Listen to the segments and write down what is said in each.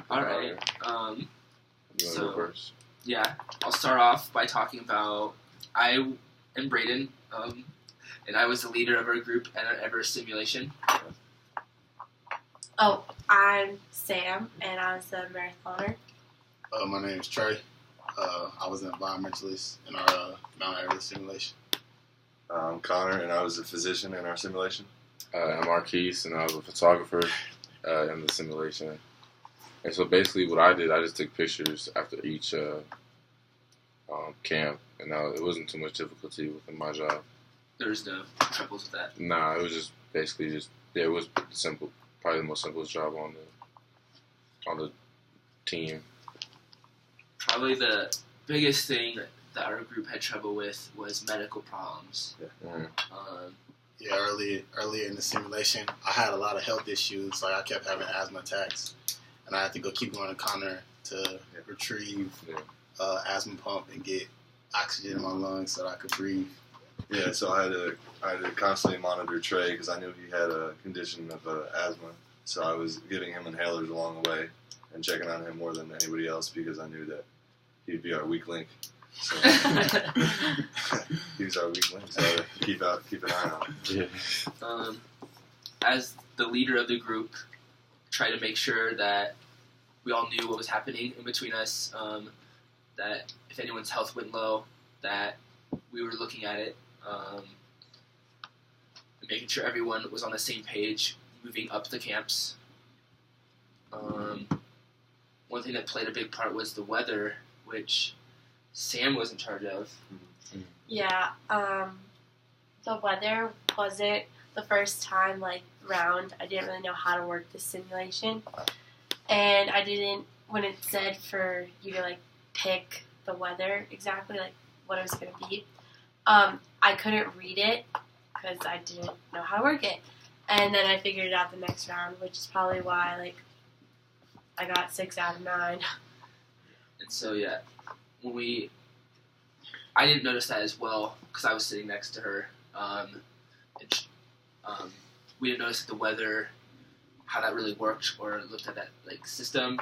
All right. You want to go first? Yeah, I'll start off by talking about I am Braden, and I was the leader of our group at our Everest simulation. Oh, I'm Sam, and I was the marathoner. My name is Trey. I was an environmentalist in our Mount Everest simulation. I'm Connor, and I was a physician in our simulation. I'm Marquise, and I was a photographer in the simulation. And so basically what I did, I just took pictures after each camp, and it wasn't too much difficulty within my job. There was no troubles with that. Nah, it was just basically it was simple, probably the most simplest job on the team. Probably the biggest thing that our group had trouble with was medical problems. Yeah. Mm-hmm. Earlier in the simulation, I had a lot of health issues. Like I kept having asthma attacks, and I had to keep going to Connor to retrieve asthma pump and get oxygen in my lungs so that I could breathe. Yeah, so I had to constantly monitor Trey because I knew he had a condition of asthma. So I was giving him inhalers along the way and checking on him more than anybody else because I knew that he'd be our weak link. So he was our weak link, so I had to keep an eye on him. Yeah. As the leader of the group, try to make sure that we all knew what was happening in between us, that if anyone's health went low, that we were looking at it, and making sure everyone was on the same page, moving up the camps. One thing that played a big part was the weather, which Sam was in charge of. Yeah, the weather wasn't the first time, round. I didn't really know how to work the simulation. And I didn't, when it said for you to, pick the weather exactly, what it was going to be, I couldn't read it because I didn't know how to work it. And then I figured it out the next round, which is probably why, I got 6 out of 9. And so, yeah, I didn't notice that as well because I was sitting next to her. We didn't notice the weather, how that really worked, or looked at that system.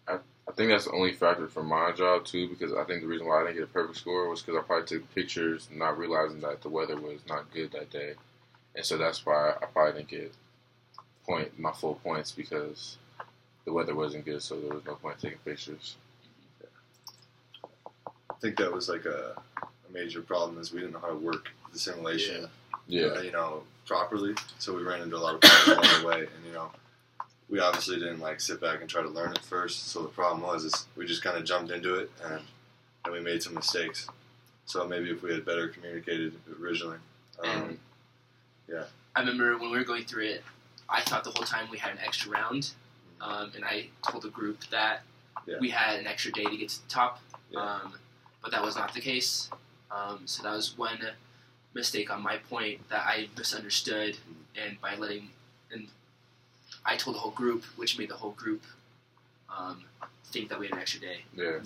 I think that's the only factor for my job too, because I think the reason why I didn't get a perfect score was because I probably took pictures not realizing that the weather was not good that day, and so that's why I probably didn't get my full points because the weather wasn't good, so there was no point taking pictures. I think that was a major problem is we didn't know how to work the simulation. Yeah. Properly. So we ran into a lot of problems along the way, and we obviously didn't sit back and try to learn it first. So the problem was we just kind of jumped into it and we made some mistakes. So maybe if we had better communicated originally. I remember when we were going through it, I thought the whole time we had an extra round, and I told the group that we had an extra day to get to the top, but that was not the case. So that was one mistake on my point that I misunderstood, and I told the whole group, which made the whole group think that we had an extra day. Yeah.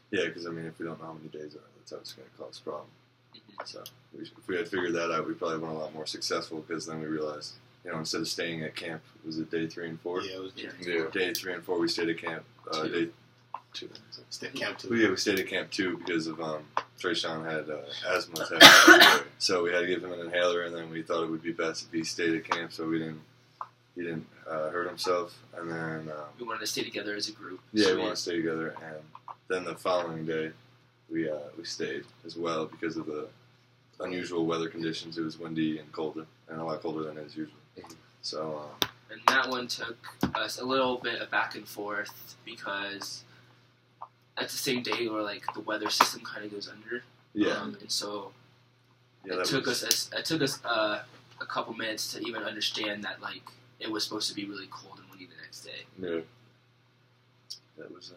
Yeah, because if we don't know how many days are, that's how it's going to cause a problem. So if we had figured that out, we probably went a lot more successful because then we realized, instead of staying at camp, was it day 3 and 4? Yeah, it was day 3 and 4. We stayed at camp. Day 2. Stayed at camp 2. Yeah, we stayed at camp 2 because of Trayshawn had asthma attacks. So we had to give him an inhaler, and then we thought it would be best if he stayed at camp so he didn't hurt himself. And then we wanted to stay together as a group. Yeah, we wanted to stay together. And then the following day, we stayed as well because of the unusual weather conditions. It was windy and colder, and a lot colder than it is usually. So. And that one took us a little bit of back and forth because that's the same day where the weather system kind of goes under. Yeah. And so it took us a couple minutes to even understand that it was supposed to be really cold and windy the next day. Yeah. That was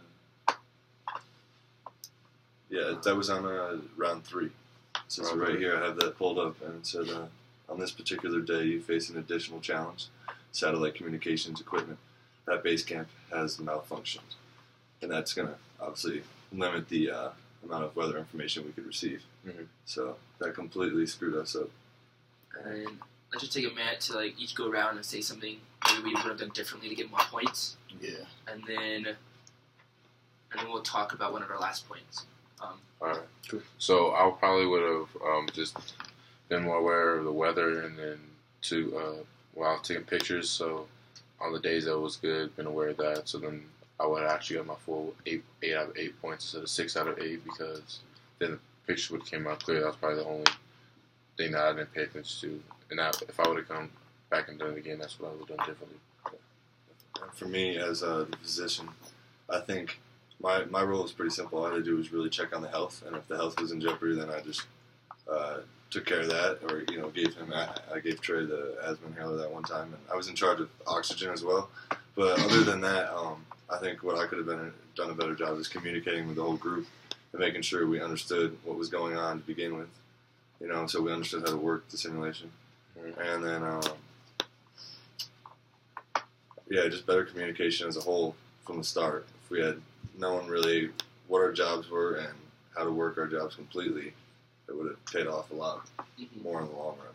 that was on round 3. So right here I have that pulled up, and it said on this particular day you face an additional challenge: satellite communications equipment at base camp has malfunctioned, and that's going to obviously limit the amount of weather information we could receive. Mm-hmm. So that completely screwed us up. And let's just take a minute to like each go around and say something maybe we would have done differently to get more points. Yeah. And then we'll talk about one of our last points. All right. Cool. So I probably would have just been more aware of the weather, and then while I was taking pictures. So on the days that it was good, been aware of that. So then I would have actually got my full 8 out of 8 points instead of 6 out of 8, because then the picture would have came out clear. That was probably the only thing that I didn't pay attention to. And if I would have come back and done it again, that's what I would have done differently. And for me, as the physician, I think my role is pretty simple. All I had to do was really check on the health, and if the health was in jeopardy, then I just took care of that, or I gave Trey the asthma inhaler that one time, and I was in charge of oxygen as well. But other than that, I think what I could have done a better job is communicating with the whole group and making sure we understood what was going on to begin with. So we understood how to work the simulation, and then just better communication as a whole from the start. If we had known really what our jobs were and how to work our jobs completely, it would have paid off a lot more in the long run.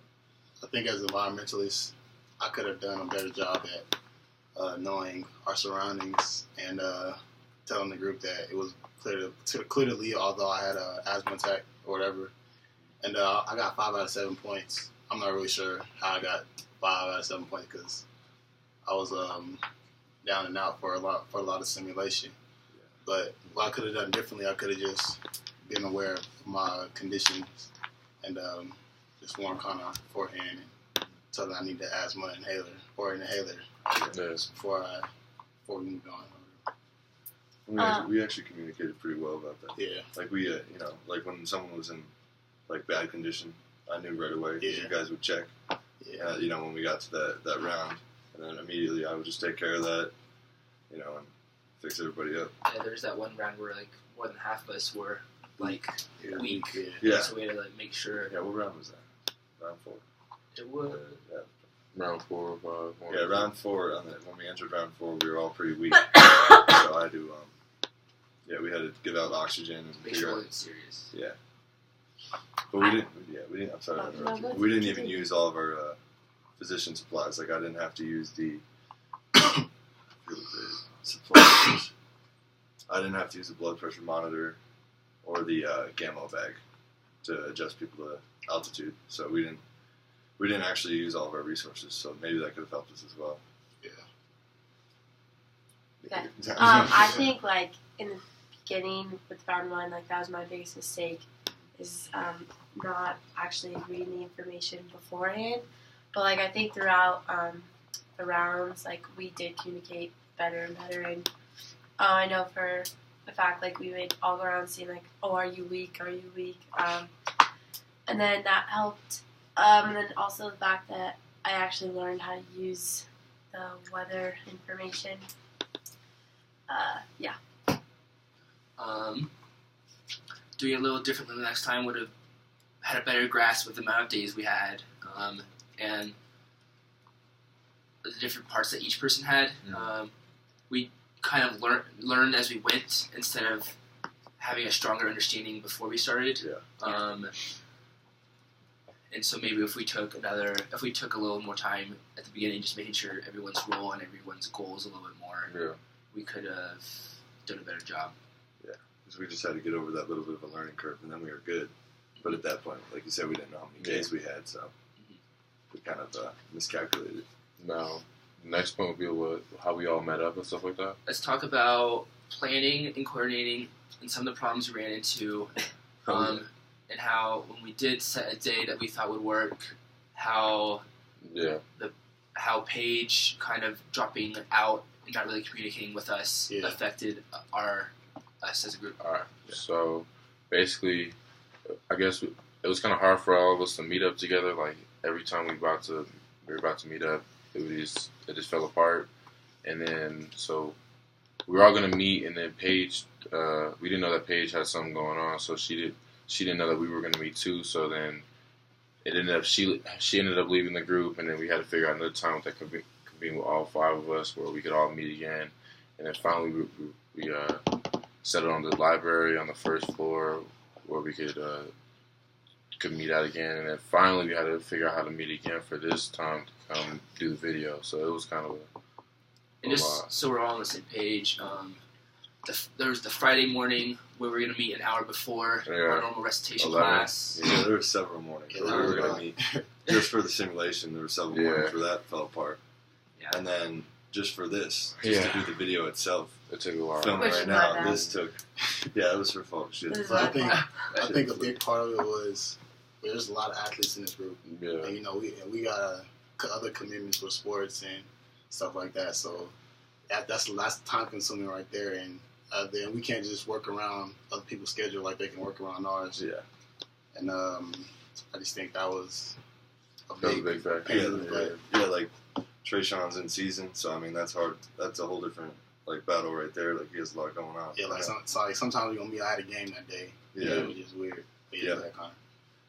I think as environmentalists, I could have done a better job at knowing our surroundings and telling the group that it was clear to leave, although I had an asthma attack or whatever. And I got 5 out of 7 points. I'm not really sure how I got 5 out of 7 points because I was down and out for a lot of simulation. But what I could have done differently, I could have just been aware of my conditions and just warned kind of beforehand and told them I need the asthma inhaler before we moved on. We actually communicated pretty well about that. Yeah. Like we, like when someone was in like bad condition, I knew right away. Yeah. You guys would check. Yeah. When we got to that round, and then immediately I would just take care of that, and fix everybody up. Yeah, there's that one round where like more than half of us were like weak. Yeah. So we had to like make sure. Yeah. What round was that? Round 4. It was. Round 4 or 5. Yeah, round 4. When we entered round 4, we were all pretty weak. So I had to. We had to give out oxygen and make sure it wasn't serious. Yeah. But we didn't. I'm sorry to interrupt you. We didn't even use all of our physician supplies. Like I didn't have to use the supplies. I didn't have to use the blood pressure monitor or the Gamma bag to adjust people to altitude. So we didn't actually use all of our resources. So maybe that could have helped us as well. Okay. I think like in the beginning with round 1, like that was my biggest mistake. Is not actually reading the information beforehand, but like I think throughout the rounds, like we did communicate better and better, and I know for the fact like we would all go around saying like, "Oh, are you weak? Are you weak?" And then that helped. And then also the fact that I actually learned how to use the weather information. Doing it a little differently the next time would have had a better grasp of the amount of days we had, and the different parts that each person had. We kind of learned as we went instead of having a stronger understanding before we started. And so maybe if we took a little more time at the beginning, just making sure everyone's role and everyone's goals a little bit more, we could have done a better job. Because we just had to get over that little bit of a learning curve, and then we were good. But at that point, like you said, we didn't know how many days we had, so we kind of miscalculated. Now, the next point would be how we all met up and stuff like that. Let's talk about planning and coordinating and some of the problems we ran into, and how when we did set a day that we thought would work, how Paige kind of dropping out and not really communicating with us affected us as a group. All right. So basically, I guess it was kind of hard for all of us to meet up together. Like every time we were about to meet up, it just fell apart. And then so we were all gonna meet, and then Paige, we didn't know that Paige had something going on, so she didn't know that we were gonna meet too. So then it ended up she ended up leaving the group, and then we had to figure out another time that could convene with all 5 of us where we could all meet again. And then finally we settled on the library on the first floor where we could could meet out again, and then finally we had to figure out how to meet again for this time to come do the video. So it was kind of and just so we're all on the same page, there was the Friday morning where we were going to meet an hour before our normal recitation class. Yeah, there were several mornings where we were going to meet. Just for the simulation, there were several mornings where that fell apart. Yeah. And then just for this, just to do the video itself. It took a while. Filming right now, this took, it was her fault. But I think a big part of it was there's a lot of athletes in this group. Yeah. And, you know, we got other commitments with sports and stuff like that. So that's time consuming right there. And then we can't just work around other people's schedule like they can work around ours. Yeah. And I just think that was a big factor. Yeah, like Trayshawn's in season, so I mean that's hard. That's a whole different battle right there. Like he has a lot going on. Yeah, like sometimes we're gonna be out of game that day. Yeah, which is weird. But that kind of.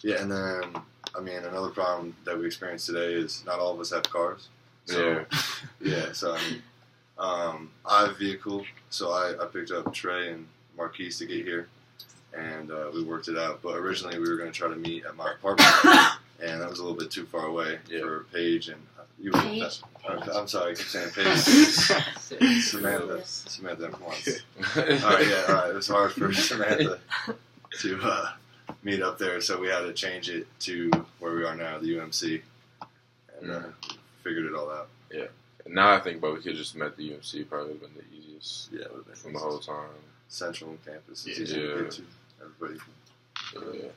Yeah, and then I mean another problem that we experienced today is not all of us have cars. So, so I mean, I have a vehicle, so I picked up Trey and Marquise to get here, and we worked it out. But originally we were going to try to meet at my apartment, and that was a little bit too far away for Paige and you. I'm sorry, I keep saying Paige. Samantha, come on. All right. It was hard for Samantha to meet up there, so we had to change it to where we are now, the UMC, and figured it all out. Yeah. Now I think, but we could just met the UMC. Probably would have been the easiest. Yeah, it would have been from the whole time. Central campus. It's easy to get to. Everybody. Yeah.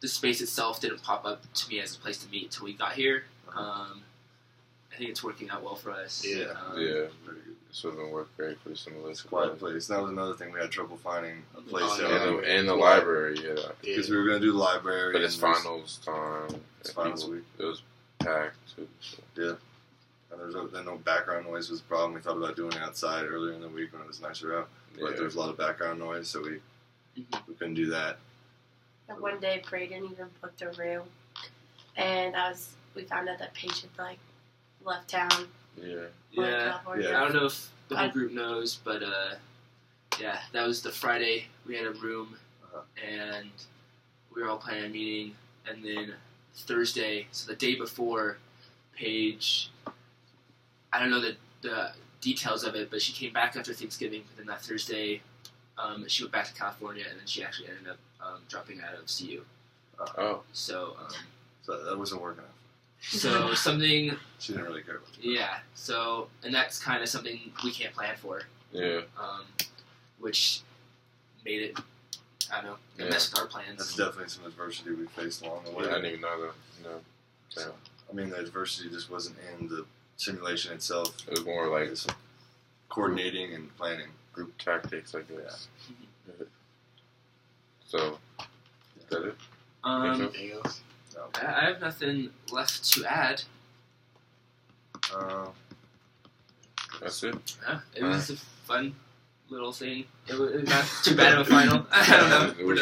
The space itself didn't pop up to me as a place to meet until we got here. I think it's working out well for us. Yeah. This would have been worked great for the simulation. It's a quiet place. That was another thing. We had trouble finding a place. And the library, because we were going to do the library. But it's finals time. It's finals week. It was packed too. So. Yeah. And no background noise was a problem. We thought about doing it outside earlier in the week when it was nicer out. But there was a lot of background noise, so we couldn't do that. And one day, Braden even booked a room, and we found out that Paige had left town. Yeah. I don't know if the whole group knows, but that was the Friday we had a room, and we were all planning a meeting, and then Thursday, so the day before, Paige, I don't know the details of it, but she came back after Thanksgiving, but then that Thursday, she went back to California, and then she actually ended up dropping out of CU. So that wasn't working out. So something... She didn't really care about it. Yeah, so, and that's kind of something we can't plan for. Yeah. Which made it, I don't know, mess with our plans. That's definitely some adversity we faced along the way. I didn't even know that. No. So, I mean, the adversity just wasn't in the simulation itself. It was more like coordinating and planning. Group tactics, I guess. Yeah. So, is that it? Anything else? No. I have nothing left to add. That's it. It was a fun little thing. It was not too bad of a final. I don't know. It was